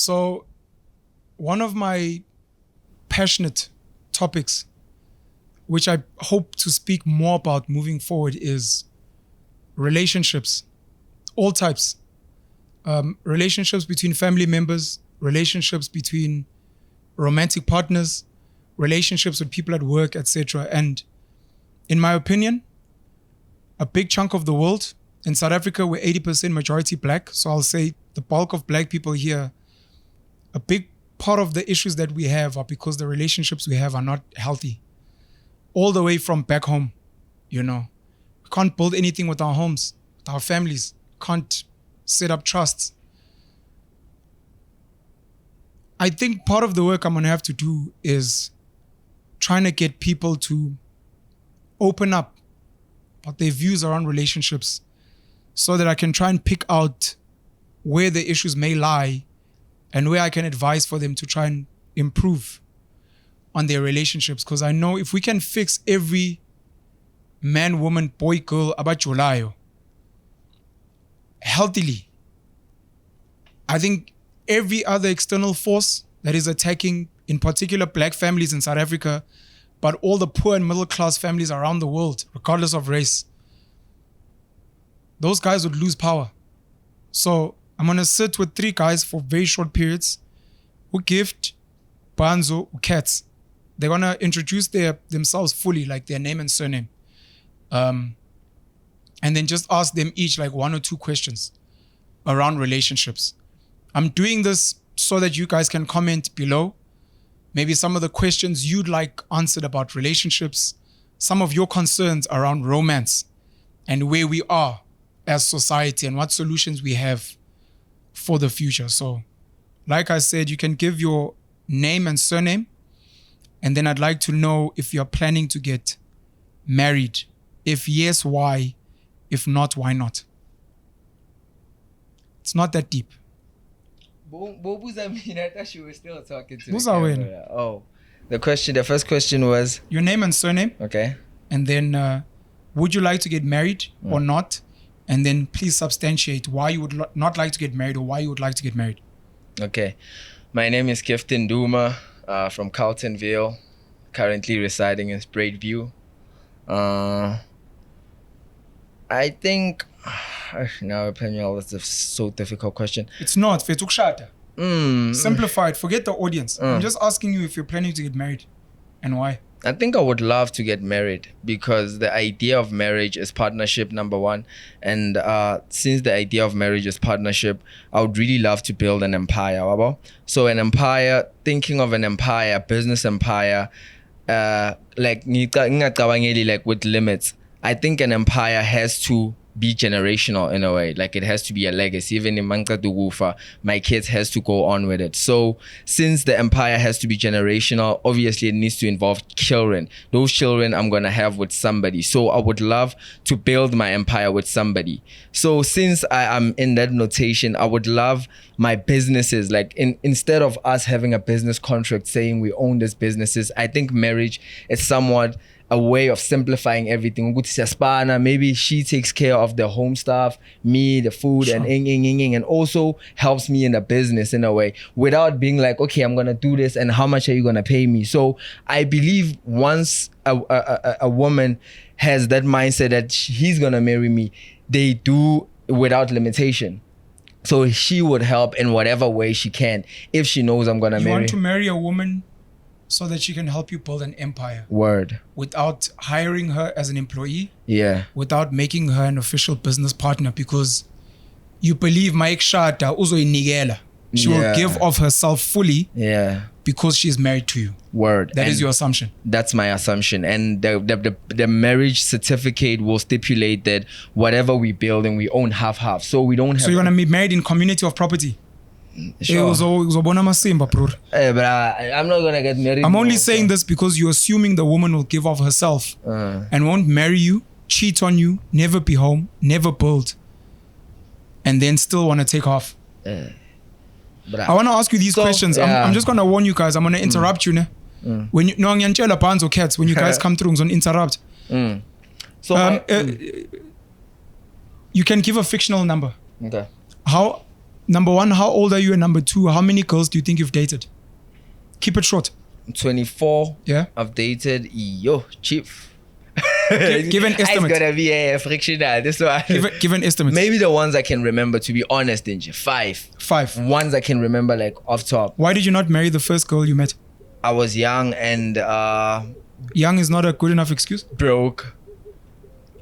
So one of my passionate topics, which I hope to speak more about moving forward, is relationships, all types. Relationships between family members, relationships between romantic partners, relationships with people at work, etc. And in my opinion, a big chunk of the world, in South Africa, we're 80% majority black. So I'll say the bulk of black people here, a big part of the issues that we have are because the relationships we have are not healthy. All the way from back home, you know. We can't build anything with our homes, with our families. Can't set up trusts. I think part of the work I'm going to have to do is trying to get people to open up about their views around relationships so that I can try and pick out where the issues may lie and where I can advise for them to try and improve on their relationships. Because I know if we can fix every man, woman, boy, girl, abajulayo healthily, I think every other external force that is attacking, in particular black families in South Africa, but all the poor and middle class families around the world, regardless of race, those guys would lose power. So I'm going to sit with 3 guys for very short periods who gift, Banzo, Katz. They're going to introduce themselves fully, like their name and surname. And then just ask them each like 1 or 2 questions around relationships. I'm doing this so that you guys can comment below. Maybe some of the questions you'd like answered about relationships, some of your concerns around romance and where we are as society and what solutions we have for the future. So, like I said, you can give your name and surname, and then I'd like to know if you're planning to get married. If yes, why? If not, why not? It's not that deep. What was that mean? I thought you were still talking to me. Oh, the first question was? Your name and surname. Okay. And then, would you like to get married or not? And then please substantiate why you would not like to get married or why you would like to get married. Okay. My name is Kifton Duma from Carltonville, currently residing in Spruitview. I think, now opinion, that's a so difficult question. It's not. Simplify it. Forget the audience. I'm just asking you if you're planning to get married and why. I think I would love to get married because the idea of marriage is partnership, number one. And since the idea of marriage is partnership, I would really love to build an empire. So an empire, thinking of an empire, business empire, like with limits. I think an empire has to be generational in a way. Like it has to be a legacy. Even in Manka Dugufa, my kids has to go on with it. So since the empire has to be generational, obviously it needs to involve children. Those children I'm going to have with somebody. So I would love to build my empire with somebody. So since I am in that notation, I would love my businesses, like instead of us having a business contract saying we own these businesses, I think marriage is somewhat a way of simplifying everything. Maybe she takes care of the home stuff, me, the food, sure, and also helps me in the business in a way without being like, okay, I'm going to do this and how much are you going to pay me? So I believe once a woman has that mindset that he's going to marry me, they do without limitation. So she would help in whatever way she can if she knows I'm going to marry. You want to marry a woman so that she can help you build an empire. Word. Without hiring her as an employee. Yeah. Without making her an official business partner, because you believe Mike Shata uzo inigela. She will give of herself fully. Yeah. Because she's married to you. Word. That is your assumption. That's my assumption. And the marriage certificate will stipulate that whatever we build and we own half. So we don't have. So you're gonna be married in community of property. Sure. But I'm not gonna get married. I'm only saying this because you're assuming the woman will give of herself and won't marry you, cheat on you, never be home, never build, and then still want to take off. I want to ask you these questions. I'm just gonna warn you guys. I'm gonna interrupt you. When you or Katz, when you guys come through, I'm gonna interrupt. So you can give a fictional number. Okay. How number one, how old are you? And number two, how many girls do you think you've dated? Keep it short. 24. Yeah. I've dated. Yo, chief. Give an estimate. It's gonna be a frictional. This one. Give an estimate. Maybe the ones I can remember, to be honest, Inji. 5. 5. Ones I can remember, like off top. Why did you not marry the first girl you met? I was young and Young is not a good enough excuse. broke.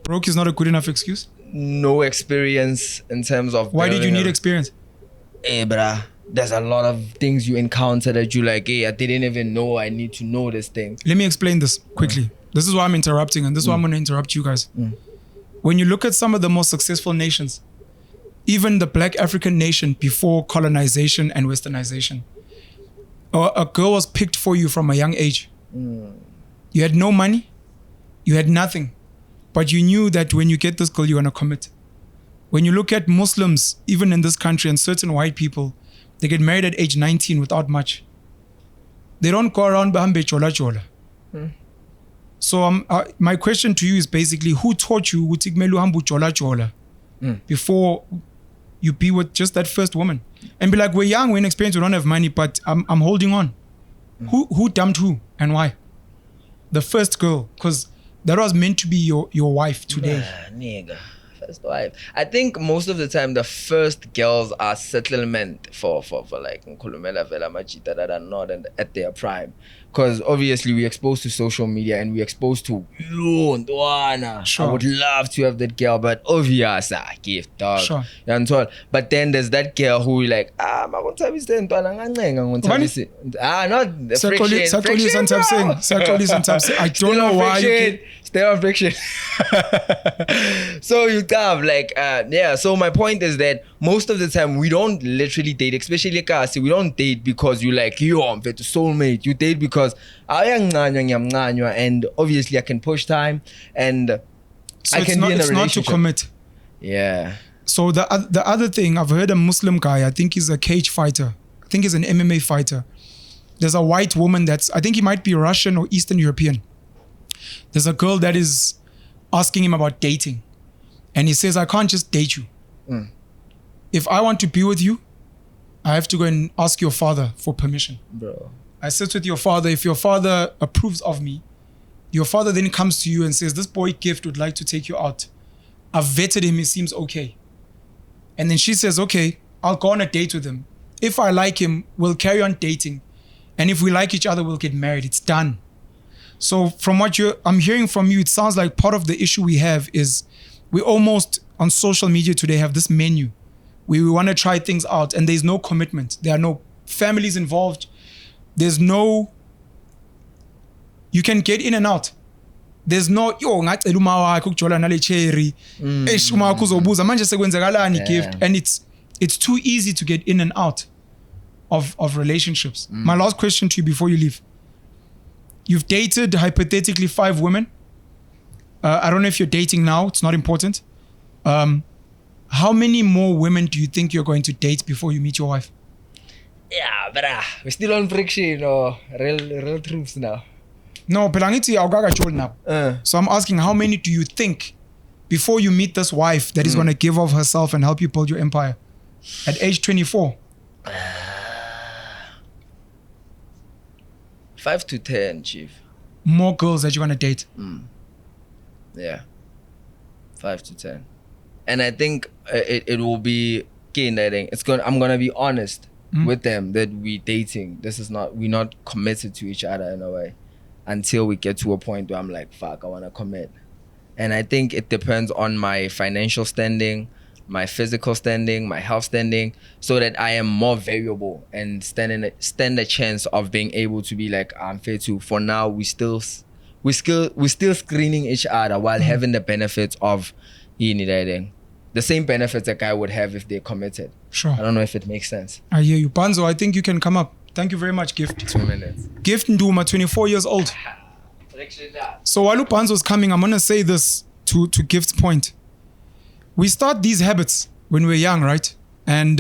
Broke is not a good enough excuse. No experience in terms of. Why did you building need a- experience? Hey, bruh. There's a lot of things you encounter that you like, hey, I didn't even know I need to know this thing. Let me explain this quickly. This is why I'm interrupting, and this is why I'm going to interrupt you guys. When you look at some of the most successful nations, even the Black African nation before colonization and westernization, a girl was picked for you from a young age. You had no money, you had nothing, but you knew that when you get this girl, you're going to commit. When you look at Muslims, even in this country, and certain white people, they get married at age 19 without much. They don't go around bahambe chola chola. So my question to you is basically, who taught you ukuthi kumele uhambe ujola jola before you be with just that first woman? And be like, we're young, we're inexperienced, we don't have money, but I'm holding on. Who dumped who and why? The first girl, because that was meant to be your wife today. Nigga. First wife. I think most of the time the first girls are settlement for like Nkulumela Vela Majita that are not at their prime. Because obviously we're exposed to social media and we're exposed to Sure. I would love to have that girl, but obvious gift dog. Sure. You understand? But then there's that girl who like not the friction. I don't know why you Stay on friction. So you have like so my point is that most of the time we don't literally date, especially Kasi, we don't date because you like I'm a soulmate. You date because and obviously I can push time and so I can be in a it's not to relationship. commit. Yeah. So the other thing, I've heard a Muslim guy, I think he's a cage fighter. I think he's an MMA fighter. There's a white woman I think he might be Russian or Eastern European. There's a girl that is asking him about dating. And he says, I can't just date you. If I want to be with you, I have to go and ask your father for permission. Bro. I sit with your father. If your father approves of me, your father then comes to you and says, this boy Gift would like to take you out. I've vetted him. He seems okay. And then she says, okay, I'll go on a date with him. If I like him, we'll carry on dating. And if we like each other, we'll get married. It's done. So from what I'm hearing from you, it sounds like part of the issue we have is we almost on social media today have this menu. We want to try things out and there's no commitment. There are no families involved. There's no, you can get in and out. There's no, ngacela uma wakhe ukujola nale cherry. Uma wakhe uzobuza manje sekwenzakalani Gift, and it's too easy to get in and out of relationships. My last question to you before you leave. You've dated hypothetically 5 women. I don't know if you're dating now. It's not important. How many more women do you think you're going to date before you meet your wife? Yeah, bruh. We're still on friction or real truths now. No, but now. So I'm asking, how many do you think before you meet this wife that is going to give of herself and help you build your empire at age 24? 5 to 10, chief. More girls that you're going to date? Yeah. 5 to 10. And I think it will be dating. I'm gonna be honest with them that we're dating. We're not committed to each other in a way until we get to a point where I'm like, fuck, I wanna commit. And I think it depends on my financial standing, my physical standing, my health standing, so that I am more variable and stand a chance of being able to be like, I'm fair to. For now, we're still screening each other while having the benefits of dating. The same benefits a guy would have if they're committed. Sure. I don't know if it makes sense. I hear you. Banzo, I think you can come up. Thank you very much, Gift. 2 minutes. Gift Nduma, 24 years old. So while Banzo's coming, I'm going to say this to Gift's point. We start these habits when we're young, right? And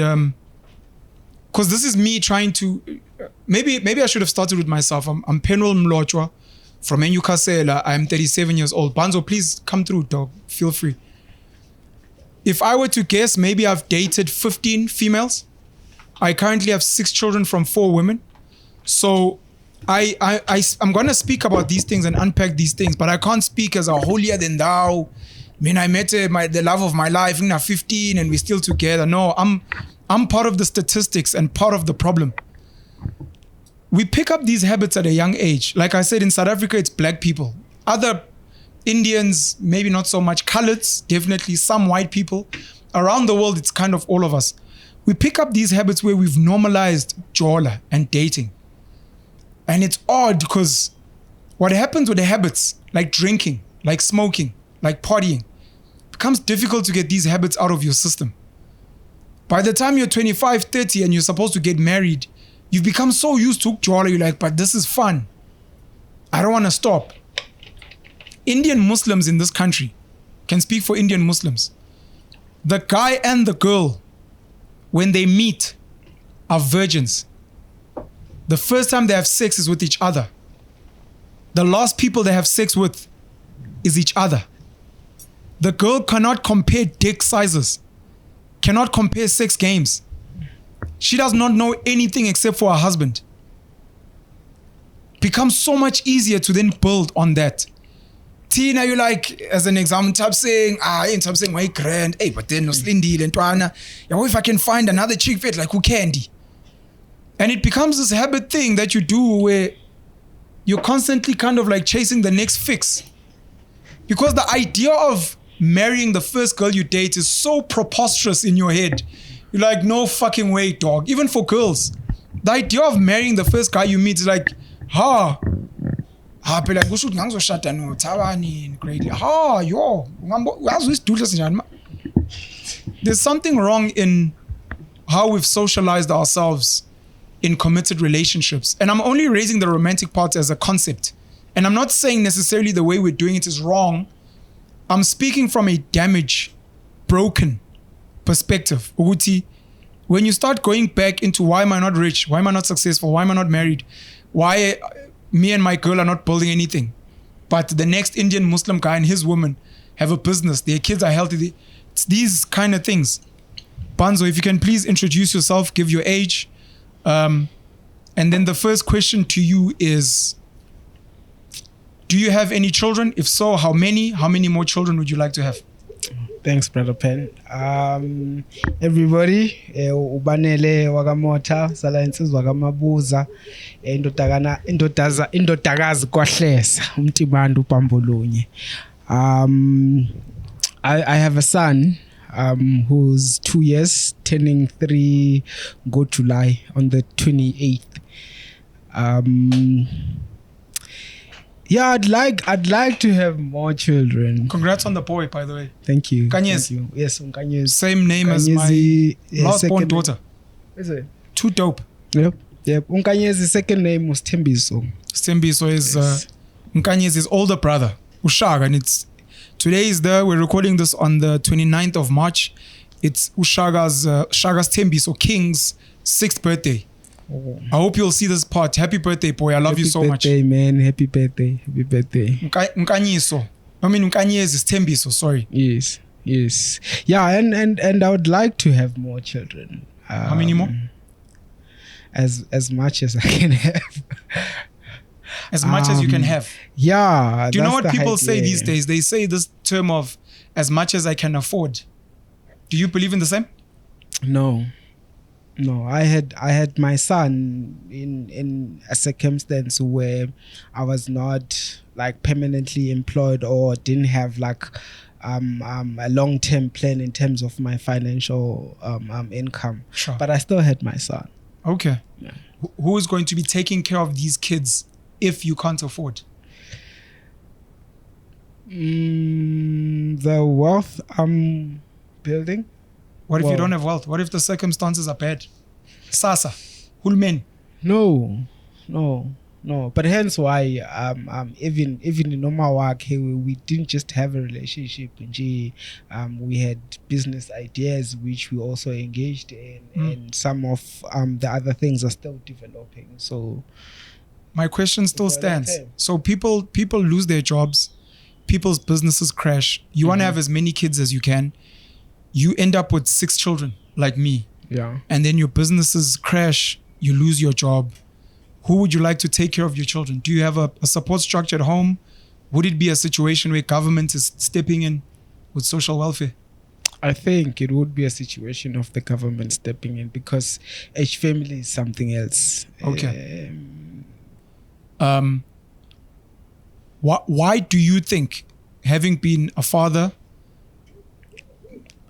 because this is me trying to, maybe I should have started with myself. I'm Penwell Mlochwa from Enyukasela. I'm 37 years old. Banzo, please come through, dog. Feel free. If I were to guess, maybe I've dated 15 females I currently have 6 children from 4 women. So I'm going to speak about these things and unpack these things, but I can't speak as a holier than thou. I mean, I met the love of my life in 15 and we're still together. No, I'm part of the statistics and part of the problem. We pick up these habits at a young age. Like I said, in South Africa, it's black people. Other Indians, maybe not so much. Coloreds, definitely. Some white people. Around the world, it's kind of all of us. We pick up these habits where we've normalized jola and dating. And it's odd because what happens with the habits, like drinking, like smoking, like partying, becomes difficult to get these habits out of your system. By the time you're 25, 30 and you're supposed to get married, you've become so used to jola, you're like, but this is fun. I don't want to stop. Indian Muslims in this country, can speak for Indian Muslims. The guy and the girl, when they meet, are virgins. The first time they have sex is with each other. The last people they have sex with is each other. The girl cannot compare dick sizes, cannot compare sex games. She does not know anything except for her husband. Becomes so much easier to then build on that. Tina, you like, as an example, type saying, my grand, hey, but then no slindi, and twana. If I can find another chick fit, like who candy? And it becomes this habit thing that you do where you're constantly kind of like chasing the next fix. Because the idea of marrying the first girl you date is so preposterous in your head. You're like, no fucking way, dog. Even for girls. The idea of marrying the first guy you meet is like, there's something wrong in how we've socialized ourselves in committed relationships. And I'm only raising the romantic part as a concept. And I'm not saying necessarily the way we're doing it is wrong. I'm speaking from a damaged, broken perspective. Uguti, when you start going back into why am I not rich? Why am I not successful? Why am I not married? Why me and my girl are not building anything? But the next Indian Muslim guy and his woman have a business. Their kids are healthy. It's these kind of things. Banzo, if you can please introduce yourself, give your age. And then the first question to you is, do you have any children? If so, how many? How many more children would you like to have? Thanks, Brother Pen. Everybody, Banele wagamota, Salences wagamabuza, indotagazi kwahlesa, umtibandu pambolunye. I have a son who's 2 years, turning 3, go July on the 28th. Yeah, I'd like to have more children. Congrats on the boy, by the way. Thank you. Kanyes. Thank you. Yes, Kanyes. Same name as my last born daughter. Is it? Too dope. Yep. Unkanyesi's second name was Tembiso. Tembiso is Nkanyesi's older brother, Ushaga, and we're recording this on the 29th of March. It's Ushaga's Tembiso King's 6th birthday. Oh. I hope you'll see this part. Happy birthday, boy. I love you so much. Happy birthday, man. Happy birthday. Happy birthday. Nkanyiso. I mean, Nkanyesi is Tembiso, sorry. Yes. Yeah, and I would like to have more children. How many more? As much as I can have. As much as you can have. Yeah. Do you know what people say these days? They say this term of as much as I can afford. Do you believe in the same? No, I had my son in a circumstance where I was not like permanently employed or didn't have like a long-term plan in terms of my financial income. Sure. But I still had my son. Okay. Yeah. Who is going to be taking care of these kids if you can't afford? The wealth I'm building. What if you don't have wealth? What if the circumstances are bad? Sasa, *ekuRhuleni. No. But hence why even in normal work, we didn't just have a relationship. We had business ideas which we also engaged in, and some of the other things are still developing. So my question still stands. So people lose their jobs, people's businesses crash. You want to have as many kids as you can. You end up with 6 children, like me. Yeah. and then your businesses crash, you lose your job, who would you like to take care of your children? Do you have a support structure at home? Would it be a situation where government is stepping in with social welfare? I think it would be a situation of the government stepping in, because each family is something else. Okay. Why do you think, having been a father,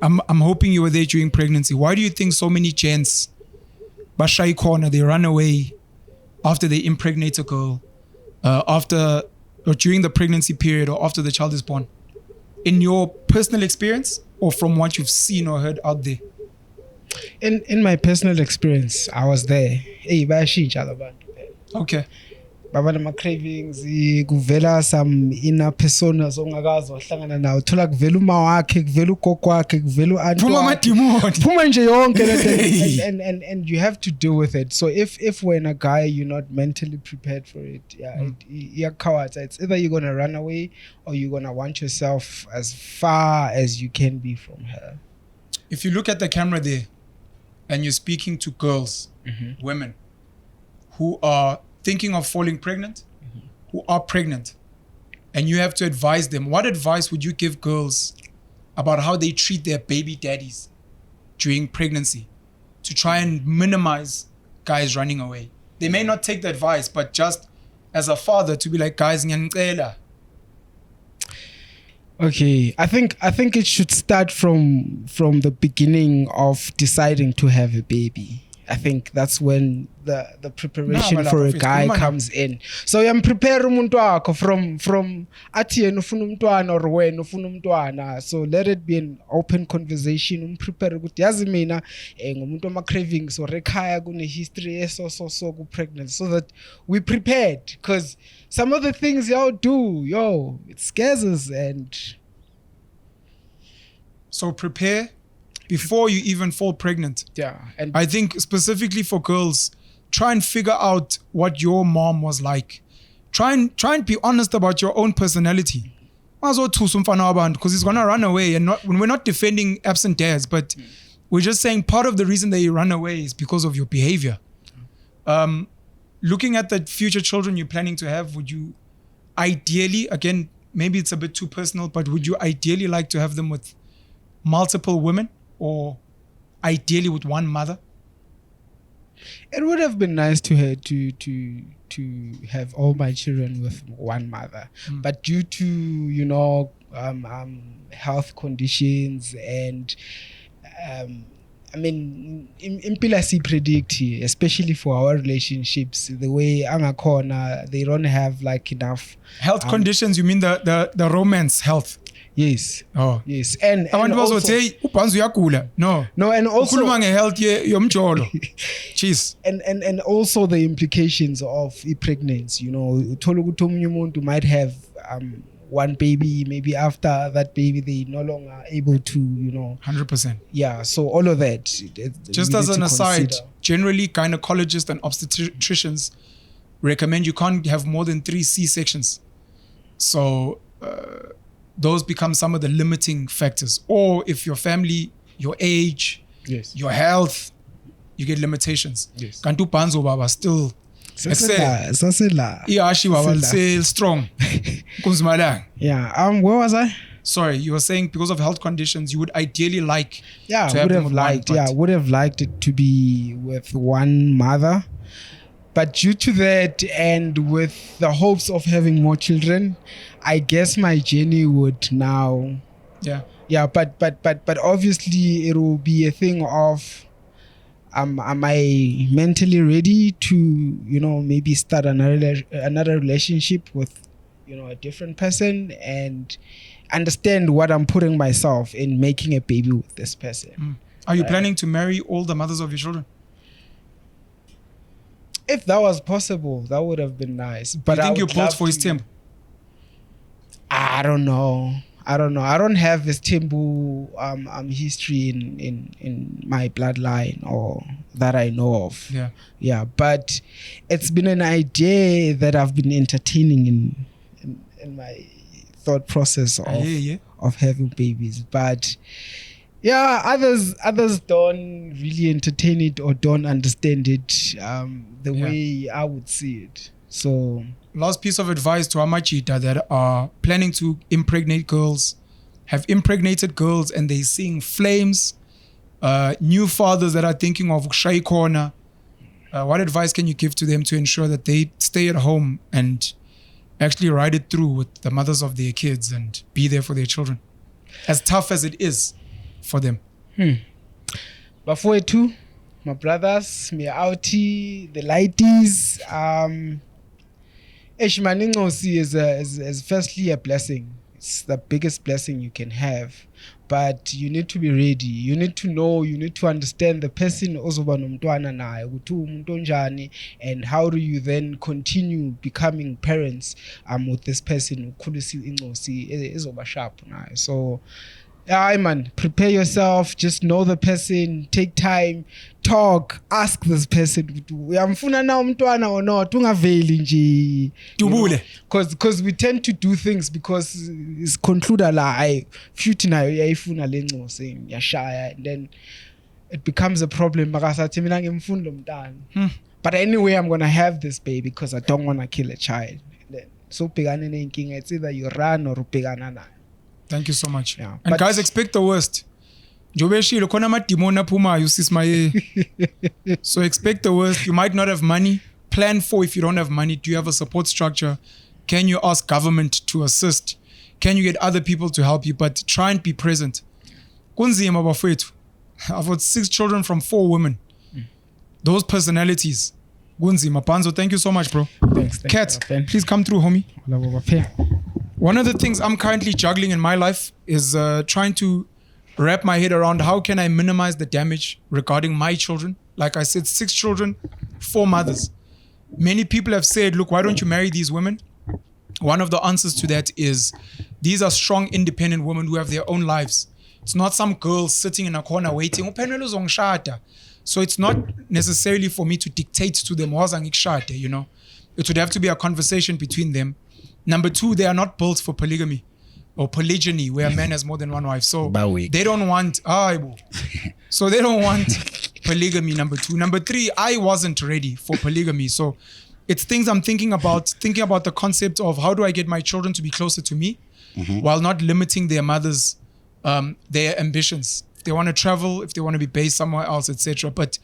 I'm hoping you were there during pregnancy, why do you think so many gents, Bashai corner, they run away after they impregnate a girl, after or during the pregnancy period or after the child is born? In your personal experience or from what you've seen or heard out there? In my personal experience, I was there. Hey, bayashintsha labantu. Okay. Baba nama cravings, kuvela some inner personas ongakazi wahlangana nawo. Thola kuvela uma wakhe, kuvela ugogo wakhe, kuvela u-auntie wakhe. Phuma nje yonke lento. And you have to deal with it. So if when a guy you're not mentally prepared for it, it's either you're gonna run away or you're gonna want yourself as far as you can be from her. If you look at the camera there and you're speaking to girls, women who are thinking of falling pregnant, who are pregnant, and you have to advise them, what advice would you give girls about how they treat their baby daddies during pregnancy to try and minimize guys running away? They may not take the advice, but just as a father to be like, guys, ngiyanicela. Okay, I think it should start from the beginning of deciding to have a baby. I think that's when the preparation for a guy comes in. So I'm preparing umuntu wakho from athi yena ufuna umntwana or wena ufuna umntwana. So let it be an open conversation. Prepare ukuthi yazi mina ngumuntu ama cravings or ekhaya kune history so ku pregnant, so that we prepared, because some of the things y'all do, it scares us. And so prepare before you even fall pregnant. Yeah. And I think specifically for girls, try and figure out what your mom was like. Try and be honest about your own personality. Because he's gonna run away, and we're not defending absent dads, but we're just saying part of the reason that you run away is because of your behavior. Looking at the future children you're planning to have, would you ideally, again, maybe it's a bit too personal, but would you ideally like to have them with multiple women, or ideally with one mother? It would have been nice to have all my children with one mother, but due to health conditions and I mean, impila si predict, especially for our relationships, the way angakhona, they don't have like enough health conditions. You mean the romance health? Yes. Oh. Yes. And also say upanzu yakula. No, and also health yomjolo. Jeez. And also the implications of pregnancy. Umuntu might have one baby, maybe after that baby they no longer able to 100%. Yeah, so all of that. Just as an aside, generally gynecologists and obstetricians recommend you can't have more than 3 C-sections. So those become some of the limiting factors. Or if your family, your age, yes, your health, you get limitations. Yes. Kantu panzo baba still still strong. Yeah. Where was I? Sorry, you were saying because of health conditions, you would ideally like would have liked it to be with one mother. But due to that, and with the hopes of having more children, I guess my journey would now. Yeah. But obviously it will be a thing of, am I mentally ready to maybe start another relationship with a different person and understand what I'm putting myself in making a baby with this person. Are you planning to marry all the mothers of your children? If that was possible, that would have been nice. But you think you're built for his temp? I don't know. I don't have this Timbu history in my bloodline, or that I know of. Yeah. But it's been an idea that I've been entertaining in my thought process of having babies. But Yeah, others don't really entertain it or don't understand it the way I would see it. So last piece of advice to Amachita that are planning to impregnate girls, have impregnated girls, and they're seeing flames, new fathers that are thinking of shy corner. What advice can you give to them to ensure that they stay at home and actually ride it through with the mothers of their kids and be there for their children, as tough as it is for them? Before too, my brothers, me outie, the lighties, Eshmaningosi is firstly a blessing. It's the biggest blessing you can have. But you need to be ready. You need to know, you need to understand the person and how do you then continue becoming parents with this person. So yeah, man, prepare yourself, just know the person, take time, talk, ask this person, uyamfuna na umntwana or not, ungaveli nje. Because we tend to do things because it's conclude la futhi nayo yayifuna lencosi yashaya, and then it becomes a problem. Makasathi mina ngimfuna lo mntana. But anyway, I'm going to have this baby because I don't want to kill a child. So bhekane nenkinga, it's either you run or ubhekana nayo. Thank you so much. Yeah, and guys, expect the worst. Jobeshilo khona amadimoni aphumayo sismaye. So expect the worst. You might not have money. Plan for if you don't have money. Do you have a support structure? Can you ask government to assist? Can you get other people to help you? But try and be present. Kunzima bafowethu. I've got 6 children from 4 women. Those personalities. Kunzima. Panzo, thank you so much, bro. Thanks. Katz, please come through, homie. One of the things I'm currently juggling in my life is trying to wrap my head around how can I minimize the damage regarding my children. Like I said, 6 children, 4 mothers. Many people have said, look, why don't you marry these women? One of the answers to that is these are strong, independent women who have their own lives. It's not some girl sitting in a corner waiting. So it's not necessarily for me to dictate to them, you know. It would have to be a conversation between them. Number 2, they are not built for polygamy or polygyny, where a man has more than one wife. So they don't want, so they don't want polygamy, number 2. Number 3, I wasn't ready for polygamy. So it's things I'm thinking about the concept of how do I get my children to be closer to me while not limiting their mothers, their ambitions. If they want to travel, if they want to be based somewhere else, etc. But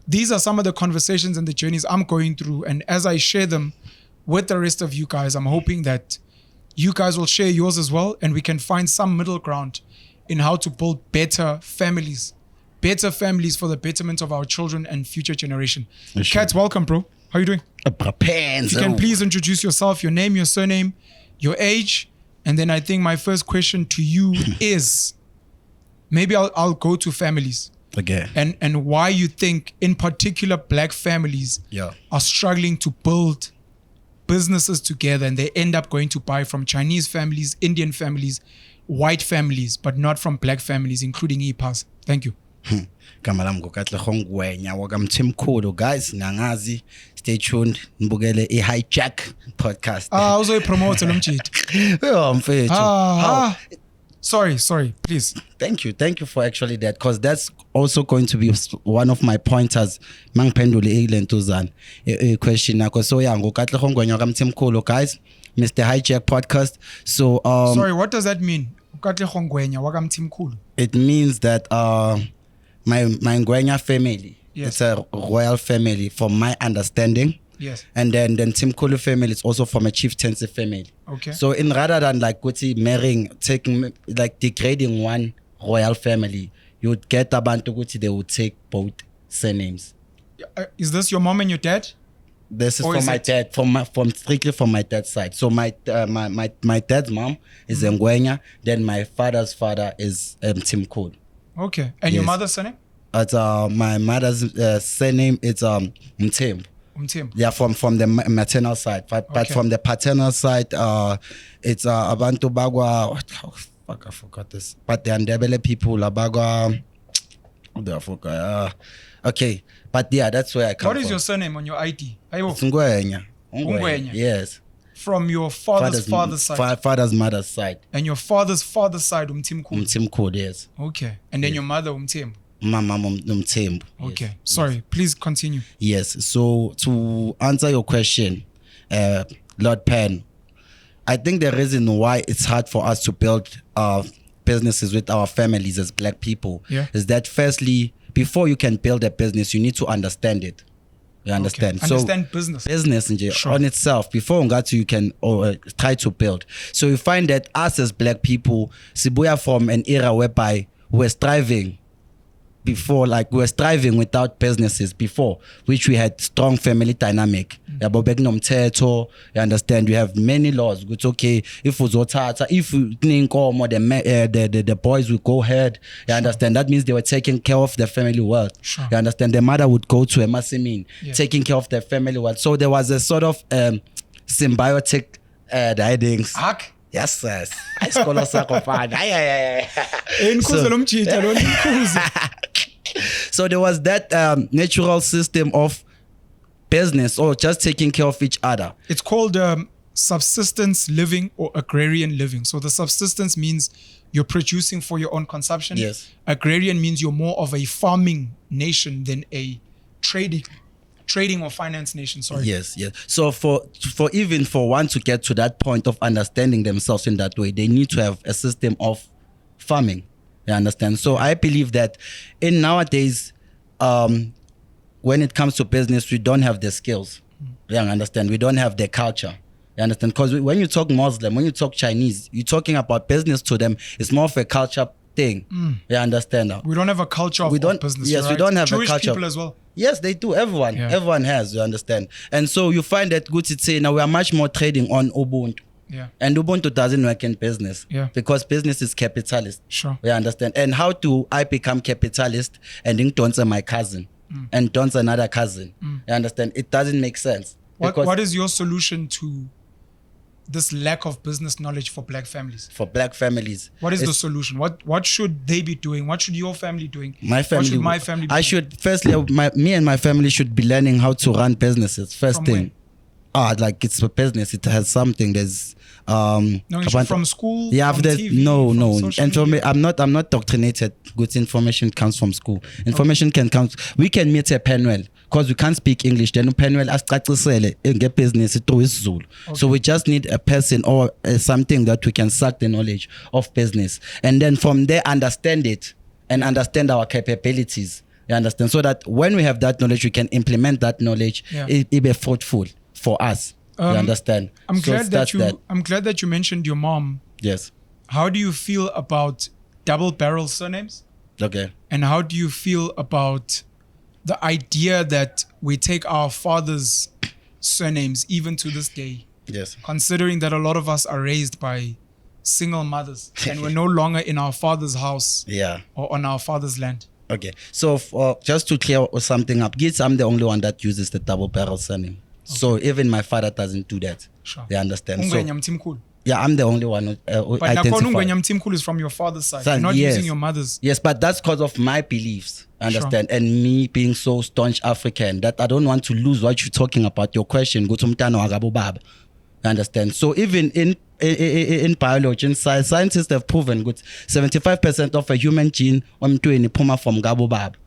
these are some of the conversations and the journeys I'm going through. And as I share them with the rest of you guys, I'm hoping that you guys will share yours as well, and we can find some middle ground in how to build better families for the betterment of our children and future generation. Katz, welcome, bro. How are you doing? If you can please introduce yourself, your name, your surname, your age, and then I think my first question to you is, maybe I'll go to families. Okay. And why you think in particular black families are struggling to build businesses together, and they end up going to buy from Chinese families, Indian families, white families, but not from black families, including EPAS. Thank you. Kamalam ekuRhuleni welcome Mkhukhu, guys. Nangazi, stay tuned. Mbukele hijack podcast. Also promote Sorry, please. Thank you for actually that, because that's also going to be one of my pointers. Mangpendule ilentuzan question nako. So yeah, ekuRhuleni welcome Mkhukhu, guys. Mr. Hijack podcast. So sorry, what does that mean? ekuRhuleni welcome Mkhukhu. It means that my Ngwenya family, it's a royal family from my understanding. Yes. And then Mkhukhu family is also from a chieftaincy family. Okay. So in rather than like marrying, degrading one royal family, you would get abantu they would take both surnames. Is this your mom and your dad? This is from my dad, from strictly from my dad's side. So my dad's mom is Ngwenya, then my father's father is Mkhukhu. Okay. And your mother's surname? It's my mother's surname is Mthembu. Yeah, from the maternal side, but from the paternal side, it's abantu bagwa. Fuck, I forgot this. But the Ndebele people, bagwa. Okay, but yeah, that's where I come from. What is your surname on your ID? It's Ngwenya. Ngwenya. Yes. From your father's side. Father's mother's side. And your father's side, Mkhukhu, yes. Okay. And then your mother, Umthembu. Mama, Umthembu. Okay. Yes. Sorry. Please continue. Yes. So to answer your question, Lord Pan, I think the reason why it's hard for us to build businesses with our families as black people is that firstly, before you can build a business, you need to understand it. You understand? Okay. Understand business. Business on itself. Before you can try to build. So you find that us as black people, Sibuya from an era whereby we're striving before, like we were striving without businesses before, which we had strong family dynamic. You understand? You have many laws. It's okay if you think more the boys would go ahead. You understand? That means they were taking care of their family well. Sure. You understand? The mother would go to a massimin, taking care of their family well. So there was a sort of symbiotic dynamics. Yes, sir. So there was that natural system of business or just taking care of each other. It's called subsistence living or agrarian living. So the subsistence means you're producing for your own consumption. Yes. Agrarian means you're more of a farming nation than a trading or finance nation. Sorry. Yes. So for one to get to that point of understanding themselves in that way, they need to have a system of farming. You understand? So I believe that in nowadays, when it comes to business, we don't have the skills. You understand? We don't have the culture. You understand? Because when you talk Muslim, when you talk Chinese, you're talking about business to them. It's more of a culture thing. You understand? We don't have a culture of business. Yes, we don't have Jewish a culture. People as well. Yes, they do. Everyone has. You understand? And so you find that good to say now we are much more trading on Ubuntu. Yeah. And Ubuntu doesn't work in business. Yeah. Because business is capitalist. Sure. You understand? And how do I become capitalist and then don't my cousin and don't another cousin? You understand? It doesn't make sense. What is your solution to this lack of business knowledge for black families? For black families. What is the solution? What should they be doing? What should your family doing? My family. What should my family be doing? Me and my family should be learning how to run businesses. First From thing. Like it's a business. It has something. There's from school. Yeah, from there's TV, no. I'm not doctrinated. Good information comes from school. Information can come. We can meet a panel because we can't speak English. Then panel get business through Zulu. So we just need a person or something that we can suck the knowledge of business, and then from there understand it and understand our capabilities. You understand? So that when we have that knowledge, we can implement that knowledge. It be fruitful for us. You understand? I'm glad that you mentioned your mom. Yes. How do you feel about double barrel surnames? Okay. And how do you feel about the idea that we take our father's surnames even to this day? Yes. Considering that a lot of us are raised by single mothers and we're no longer in our father's house or on our father's land. Okay. So just to clear something up, I'm the only one that uses the double barrel surname. Okay. So even my father doesn't do that. Sure. They understand. So, I'm the only one who identifies. But is from your father's side. You're not using your mother's. Yes, but that's because of my beliefs. Understand? Sure. And me being so staunch African that I don't want to lose what you're talking about. Your question, go to Mtano Agabo Bab. Understand? So even in biology, in scientists have proven good 75% of a human gene from Gabo Bab.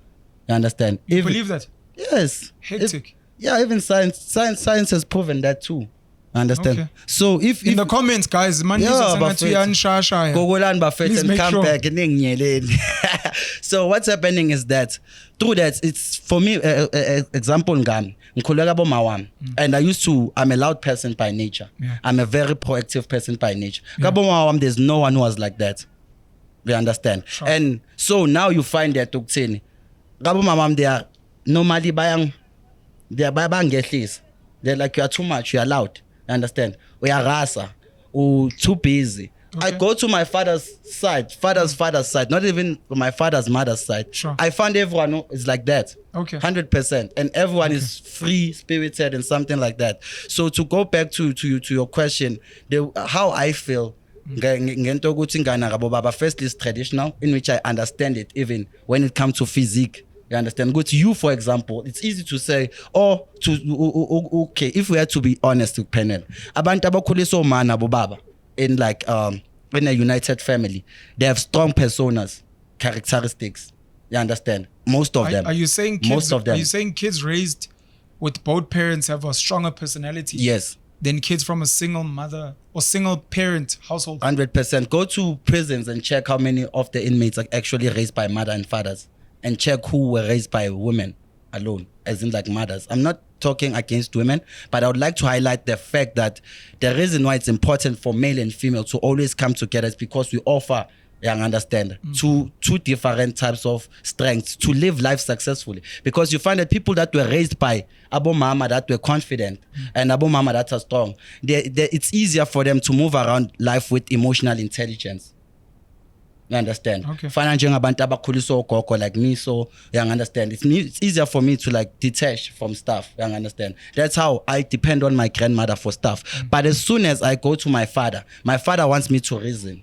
You understand? You believe that? Yes. Hectic. Even science has proven that too. Understand? Okay. So if in the comments, guys, man, please make sure. So what's happening is that through that, it's for me example and I'm a loud person by nature. I'm a very proactive person by nature. There's no one who was like that. You understand? Sure. And so now you find that they are normally buying. They're like, you are too much, you are loud. You understand? We are rasa, too busy. Okay. I go to my father's side, not even my father's mother's side. Sure. I find everyone is like that. Okay. 100%. And everyone is free spirited and something like that. So to go back to your question, how I feel, firstly is traditional, in which I understand it even when it comes to physique. You understand? Good. You, for example, it's easy to say, okay, if we had to be honest with Penel, abantu abakhuliswa umama nabo baba in like in a united family, they have strong personas, characteristics. You understand? Most of them. Are you saying kids, most of them? Are you saying kids raised with both parents have a stronger personality? Yes. Than kids from a single mother or single parent household? 100%. Go to prisons and check how many of the inmates are actually raised by mother and fathers, and check who were raised by women alone, as in like mothers. I'm not talking against women, but I would like to highlight the fact that the reason why it's important for male and female to always come together is because we offer, you understand, two different types of strengths to live life successfully. Because you find that people that were raised by abo mama that were confident and abo mama that are strong, it's easier for them to move around life with emotional intelligence. You understand? Okay. Like me, so you understand. It's easier for me to like detach from stuff. You understand? That's how I depend on my grandmother for stuff. But as soon as I go to my father wants me to reason.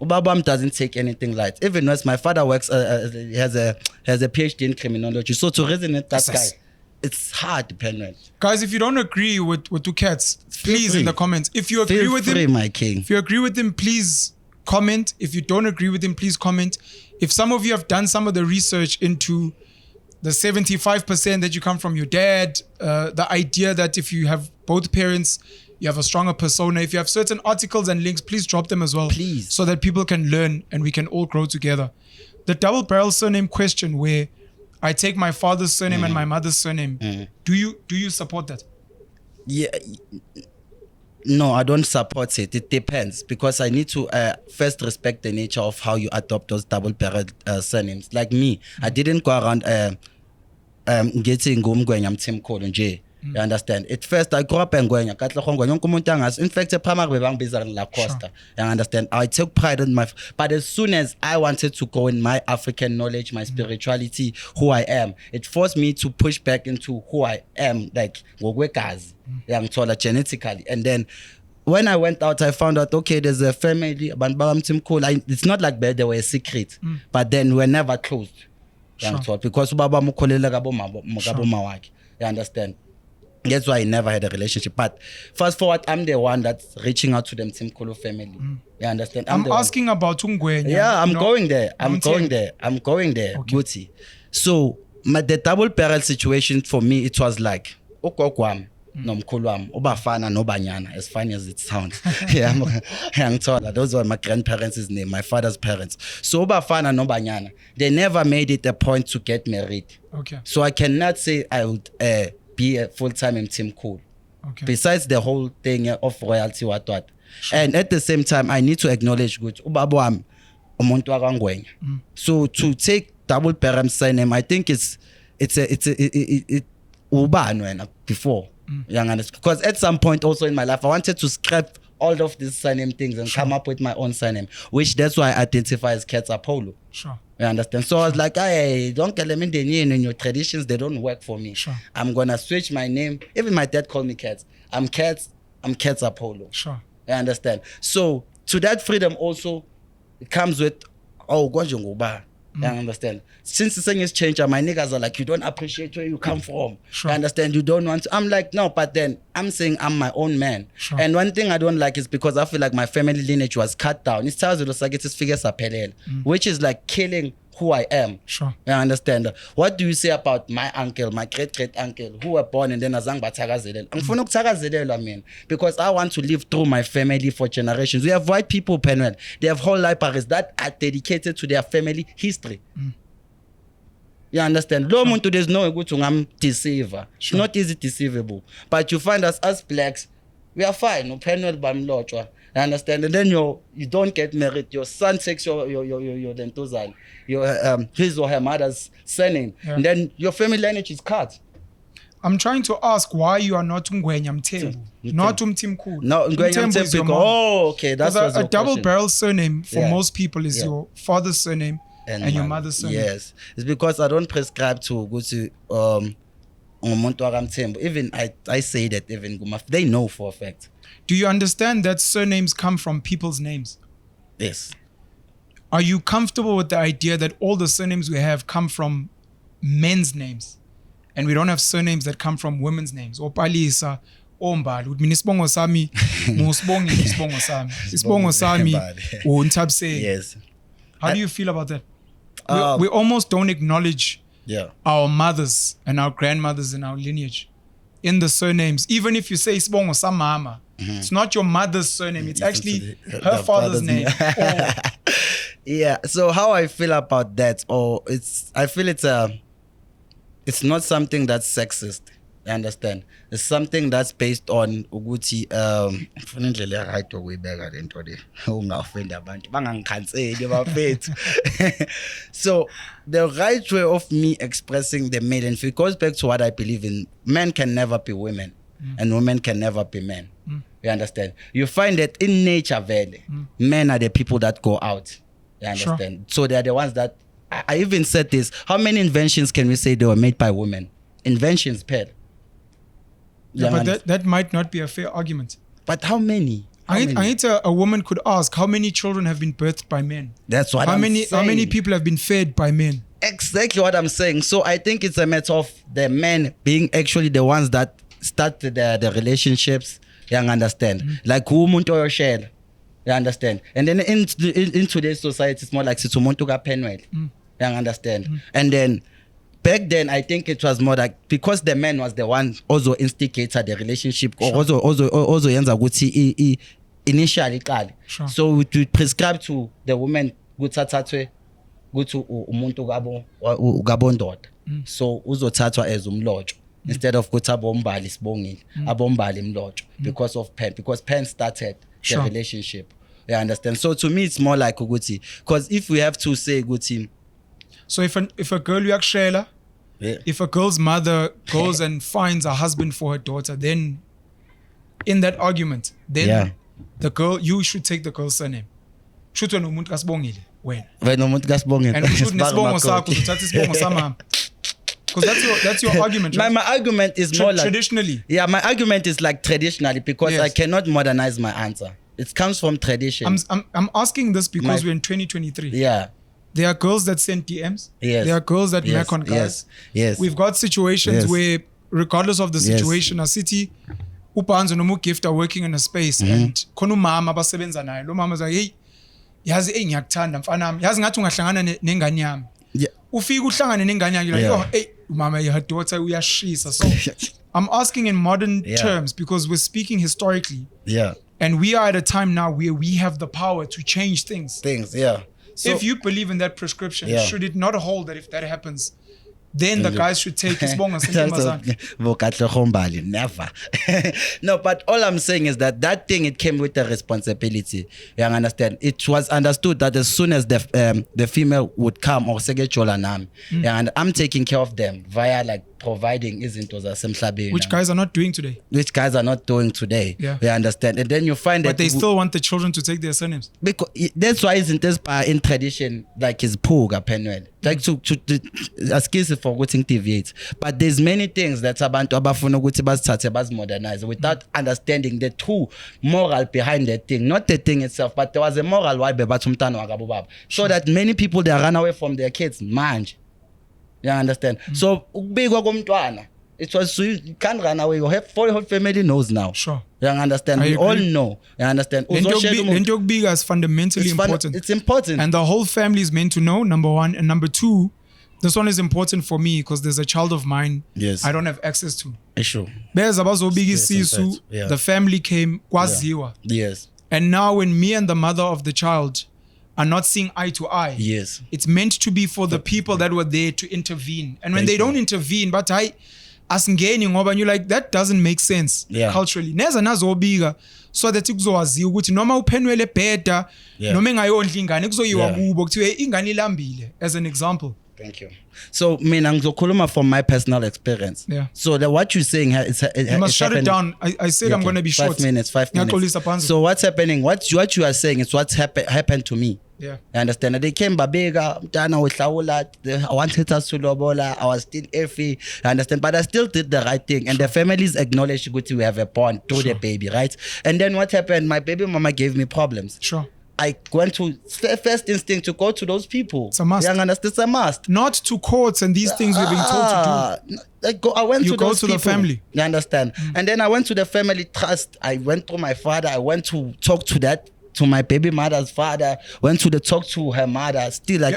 Ubabam doesn't take anything light. Even as my father works, has a PhD in criminology. So to reason with that guy, it's hard, dependent. Guys, if you don't agree with two Katz, please in the comments. If you agree with him, my king. If you agree with him, please comment. If you don't agree with him, please comment. If some of you have done some of the research into the 75% that you come from your dad, the idea that if you have both parents, you have a stronger persona. If you have certain articles and links, please drop them as well. Please. So that people can learn and we can all grow together. The double barrel surname question where I take my father's surname and my mother's surname. Do you support that? Yeah. No, I don't support it. It depends because I need to first respect the nature of how you adopt those double barrel surnames. Like me, I didn't go around getting Ngumgwenya Mthimkhulu nje. You understand? At first, I grew up in Ngwenya. In fact, La Costa. You understand? I took pride in my... But as soon as I wanted to go in my African knowledge, my spirituality, who I am, it forced me to push back into who I am, like genetically. And then when I went out, I found out, okay, there's a family, it's not like they were a secret, but then we're never closed. Sure. Because you understand? That's why I never had a relationship. But fast forward, I'm the one that's reaching out to them Mkhukhu family. You understand? I'm asking about Ungwenya. Yeah, I'm going there. I'm going there. Okay. Guti. So the double barrel situation for me, it was like Okokwam, Nomkulwam, Obafana, Nobanyana, as funny as it sounds. Those were my grandparents' name, my father's parents. So Obafana, Nobanyana, they never made it a point to get married. Okay. So I cannot say I would be a full-time Mkhukhu. Okay. Besides the whole thing of royalty, what. Sure. And at the same time, I need to acknowledge good. So to take double parent surname, I think it's before. Because at some point also in my life, I wanted to scrap all of these surname things and come up with my own surname, which that's why I identify as Katz Apollo. Sure. You understand? So I was like, hey, don't get them in your traditions, they don't work for me. Sure. I'm gonna switch my name. Even my dad called me Katz. I'm Katz Apollo. Sure. You understand? So to that freedom also it comes with you understand? Since the thing has changed, my niggas are like, you don't appreciate where you come from. Sure. You understand? You don't want to. I'm like, no, but then I'm saying I'm my own man. Sure. And one thing I don't like is because I feel like my family lineage was cut down. It tells you which is like killing who I am. Sure. You understand? What do you say about my uncle, my great uncle, who were born and then azang bathakazelelwa? Angifuna ukuthakazelelwa mina because I want to live through my family for generations. We have white people, Penwell. They have whole libraries that are dedicated to their family history. You understand? Lo muntu there's no good to deceiver. It's not easy deceivable. But you find us as blacks, we are fine. No Penwell bamlochwa. You understand? And then you don't get married. Your son takes your lentozan, his or her mother's surname. Yeah. And then your family lineage is cut. I'm trying to ask why you are not Ngwenya Mthembu, not Mthimkhulu. No, Ngwenya Mthembu. Oh, okay. That's a double barrel surname for most people is your father's surname and your mother's surname. Yes. It's because I don't prescribe to go to even I say that even they know for a fact. Do you understand that surnames come from people's names? Yes. Are you comfortable with the idea that all the surnames we have come from men's names, and we don't have surnames that come from women's names. Opalisa, Ombal, with Minisbongo Sami, Mosbongi, Isbongo Sami, Isbongo Sami, Untabse. Yes. How do you feel about that? We almost don't acknowledge our mothers and our grandmothers in our lineage in the surnames. Even if you say Isbongo Samama, it's not your mother's surname, it's actually her father's name. Yeah, so how I feel about that, I feel it's not something that's sexist. You understand? It's something that's based on Uguti. So the right way of me expressing the male, and if it goes back to what I believe in, men can never be women, and women can never be men. You understand? You find that in nature, men are the people that go out. You understand? So they're the ones that, I even said this, how many inventions can we say they were made by women? Inventions, pet. Yeah, but that might not be a fair argument. But how many? A woman could ask, how many children have been birthed by men? That's what I'm saying. How many people have been fed by men? Exactly what I'm saying. So I think it's a matter of the men being actually the ones that start the relationships. You understand? Like who umuntu oyoshela. You understand? And then in today's society, it's more like umuntu kapenwele. You understand? And then back then, I think it was more like, because the man was the one also instigated the relationship, or also yenza ukuthi initially qale. So we prescribe to the woman kuthathwe kuthi umuntu kabondoda. So uzothathwa as umlojo instead of kuthi abombali sibongile, abombali mlojo because of pen, because pen started the relationship. You understand? So to me, it's more like ukuthi, because if we have to say ukuthi, so if a girl yakshela, if a girl's mother goes and finds a husband for her daughter, then in that argument, then the girl, you should take the girl's surname. Shutwe nomuntu kasibongile wena. Wena umuntu kasibongile. And should nesibongo sakho uthatha isibongo samama. Because that's your argument, right? My argument is more like traditionally. Yeah, my argument is like traditionally, because I cannot modernize my answer. It comes from tradition. I'm asking this because we're in 2023. Yeah. There are girls that send DMs. Yes. There are girls that mac on guys. Yes. We've got situations where, regardless of the situation, a city, upanzo nomu gift are working in a space, and kono mama basebenza naye. Lo mama say, hey, yazi ngiyakuthanda mfana wami. Yazi ngathi ungahlangana nengane yami. Ufika uhlangane nengane yakhe like, oh, hey, mama, her daughter uyashisa. So I'm asking in modern terms because we're speaking historically. Yeah. And we are at a time now where we have the power to change things. So if you believe in that prescription, should it not hold that if that happens, then the guys should take his bonga? Never. No, but all I'm saying is that thing, it came with a responsibility. You understand? It was understood that as soon as the female would come or segechola and I'm taking care of them via like providing izinto zasemhlabeni. Which guys are not doing today. Yeah. You understand? And then you find that they still want the children to take their surnames. Because that's why isn't this in tradition like his puga penwell. Like to excuse for getting deviate. But there's many things that abantu abafuna ukuthi bazithathe bazimodernize without understanding the true moral behind that thing. Not the thing itself, but there was a moral why bebathi umntana wakabo baba. So that many people, they run away from their kids manje. You understand? So ukubikwa komntwana, it was, you can't run away. Your whole family knows now. Sure. You understand? We all know. You understand? Lento bigger is fundamentally important. It's important. And the whole family is meant to know, number one. And number two, this one is important for me because there's a child of mine I don't have access to. Sure. The family came, kwaziwa. Yes. And now when me and the mother of the child are not seeing eye to eye. Yes. It's meant to be for the people that were there to intervene. And when they don't intervene, but asingeni ngoba, and you're like, that doesn't make sense culturally. Neza nazo bigger so that kuzowaziwa ukuthi noma uphenwele bheda noma engayondla ingane kuzoyiwa kubo kuthiwe ingane ilambile, as an example. Thank you. So, mina ngizokhuluma from my personal experience. Yeah. So what you're saying here is you must shut it down. I said I'm going to be short. 5 minutes. So what's happening? What you are saying is what's happened to me. Yeah. You understand? They came babega, mtana uhlawula, I wanted us to lobola, I was still iffy. You understand? But I still did the right thing. And the families acknowledged we have a bond through the baby, right? And then what happened? My baby mama gave me problems. Sure. I went to first instinct to go to those people. It's a must. It's a must. Not to courts and these things we're being told to do. I went You to go those to the people. family. You understand? And then I went to the family trust. I went to my father. I went to talk to my baby mother's father. Went to talk to her mother. Still, I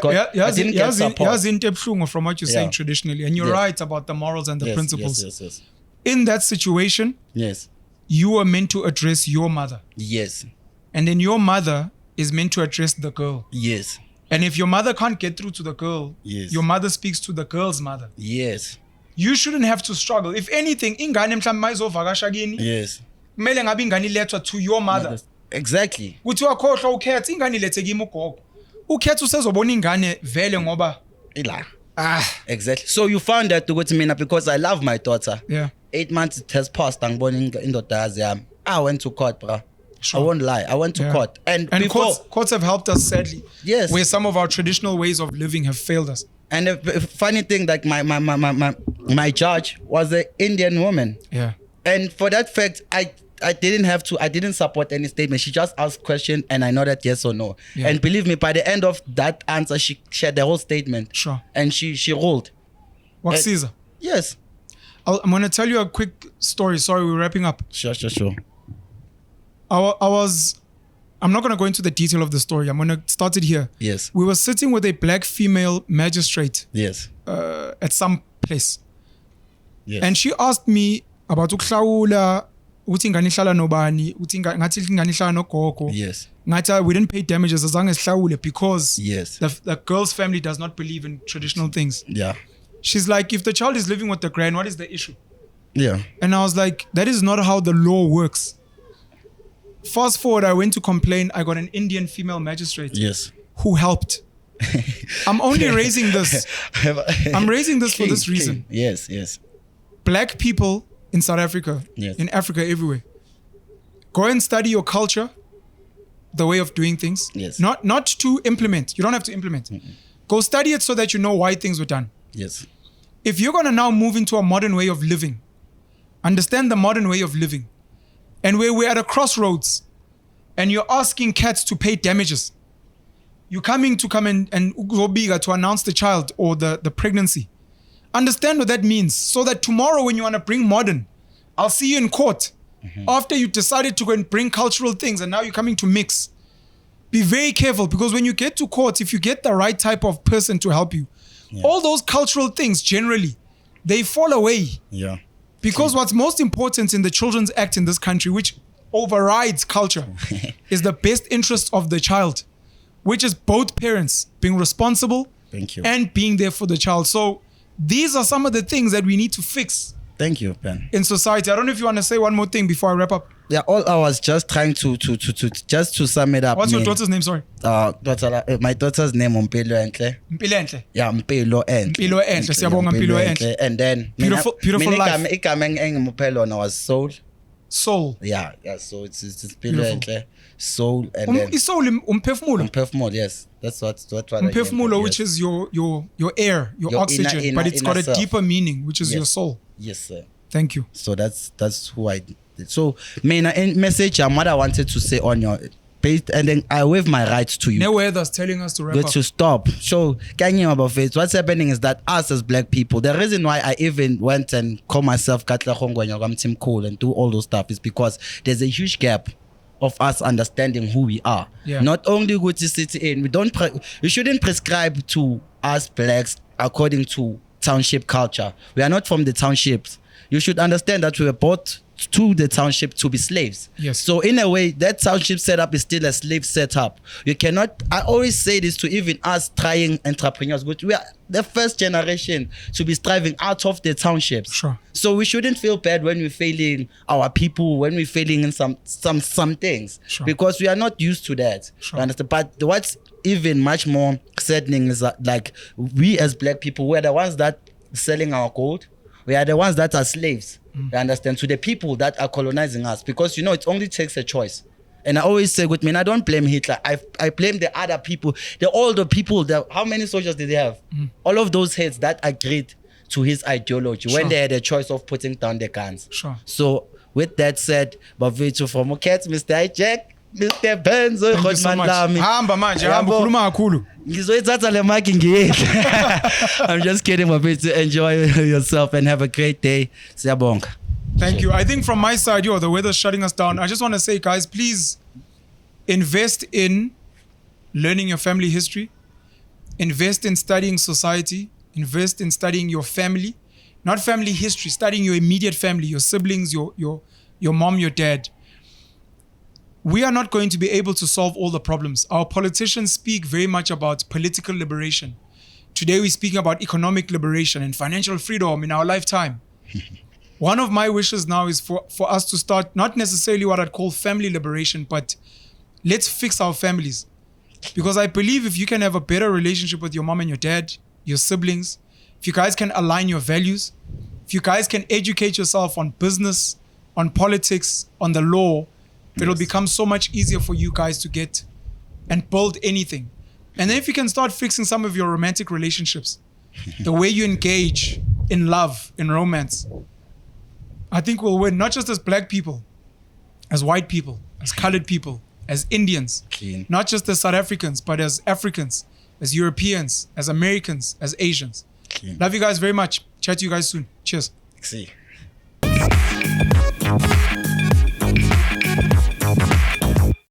didn't get support. From what you're saying traditionally. And you're right about the morals and the principles. Yes. In that situation, Yes. you are meant to address your mother. Yes. And then your mother is meant to address the girl. Yes. And if your mother can't get through to the girl, your mother speaks to the girl's mother. Yes. You shouldn't have to struggle. If anything, ingane mhlawumbe mayizovakasha kini, Yes. kumele ngabe ingane ilethwa to your mother. Exactly. Kuthiwa khohlwa ukhetha ingane ilethe kimi ugogo. Ukhetha usezobona ingane vele ngoba Exactly. So you found that to go to me because I love my daughter. Yeah. 8 months it has passed. I went to court, bro. Sure. I won't lie. I went to court. And before, courts have helped us, sadly. Yes. Where some of our traditional ways of living have failed us. And the funny thing, like my judge was an Indian woman. Yeah. And for that fact, I didn't support any statement. She just asked question and I nodded yes or no. Yeah. And believe me, by the end of that answer, she shared the whole statement. Sure. And she ruled. What Caesar? Yes. I'm going to tell you a quick story. Sorry, we're wrapping up. Sure. I'm not going to go into the detail of the story. I'm going to start it here. Yes. We were sitting with a black female magistrate. Yes. At some place. Yes. And she asked me about uklawula uthi ingane ihlala nobani, uthi ngathi ingane ihlala nogogo. Yes. Ngathi we didn't pay damages azange sihlawule because yes. the girl's family does not believe in traditional things. Yeah. She's like, if the child is living with the grand, what is the issue? Yeah. And I was like, that is not how the law works. Fast forward, I went to complain. I got an Indian female magistrate. Yes. Who helped. I'm only raising this. I'm raising this for this reason. Yes. Black people in South Africa, in Africa everywhere, go and study your culture, the way of doing things. Yes. Not to implement. You don't have to implement. Go study it so that you know why things were done. Yes. If you're going to now move into a modern way of living, understand the modern way of living. And where we're at a crossroads and you're asking Katz to pay damages, you're coming to come and to announce the child or the pregnancy. Understand what that means so that tomorrow when you want to bring modern, I'll see you in court. After you decided to go and bring cultural things and now you're coming to mix. Be very careful because when you get to court, if you get the right type of person to help you, all those cultural things generally, they fall away. Yeah. Because what's most important in the Children's Act in this country, which overrides culture, is the best interest of the child, which is both parents being responsible and being there for the child. So these are some of the things that we need to fix. Thank you, Ben. In society. I don't know if you want to say one more thing before I wrap up. Yeah, all I was just trying to just to sum it up. What's your daughter's name? Sorry. My daughter's name Mpilo Enhle. Mpilo Enhle. Yeah, Mpilo Enhle. Mpilo Enhle. Siyabonga Mpilo Enhle. And then beautiful life. Igama engimupelo was Soul. Soul. Yeah. So it's Mpilo Enhle. Soul and then Soul umphefumulo. Umphefumulo, yes. That's what umphefumulo, which is your air, your oxygen, inner, but it's got a self. Deeper meaning, which is your soul. Yes, sir. Thank you. So that's who I did. So main message what I wanted to say on your page, and then I waive my rights to you. No others telling us to wrap up. To stop. So can you about face? What's happening is that us as black people, the reason why I even went and call myself Katla Khongwanya Team Cool and do all those stuff is because there's a huge gap of us understanding who we are. Yeah. Not only good to sit in, we shouldn't prescribe to us blacks according to township culture. We are not from the townships. You should understand that we were brought to the township to be slaves. Yes. So in a way, that township setup is still a slave setup. You cannot, I always say this to even us trying entrepreneurs, but we are the first generation to be striving out of the townships. Sure. So we shouldn't feel bad when we're failing our people, when we're failing in some things. Sure. Because we are not used to that. Sure. You understand? But what's even much more saddening is that, like, we as black people, we're the ones that selling our gold. We are the ones that are slaves, you understand, to the people that are colonizing us. Because, it only takes a choice. And I always say, with me, I don't blame Hitler. I blame the other people, the older people. How many soldiers did they have? All of those heads that agreed to his ideology when they had a choice of putting down the guns. Sure. So, with that said, Bavitu from Katz, Mr. Jack, Mr. Benzo, Thank you so much. Lami. Hamba manje, hamba Yabo. khuluma kakhulu. Ngizoyithatha le mic ngiyedla. I'm just kidding, my bit. Enjoy yourself and have a great day. Siyabonga. Thank you. I think from my side, the weather's shutting us down. I just want to say, guys, please invest in learning your family history. Invest in studying society. Invest in studying your family. Not family history, studying your immediate family, your siblings, your mom, your dad. We are not going to be able to solve all the problems. Our politicians speak very much about political liberation. Today we're speaking about economic liberation and financial freedom in our lifetime. One of my wishes now is for us to start not necessarily what I'd call family liberation, but let's fix our families. Because I believe if you can have a better relationship with your mom and your dad, your siblings, if you guys can align your values, if you guys can educate yourself on business, on politics, on the law, it'll become so much easier for you guys to get and build anything. And then if you can start fixing some of your romantic relationships, the way you engage in love, in romance, I think we'll win, not just as black people, as white people, as colored people, as Indians, not just as South Africans, but as Africans, as Europeans, as Americans, as Asians. Love you guys very much. Chat to you guys soon. Cheers. See.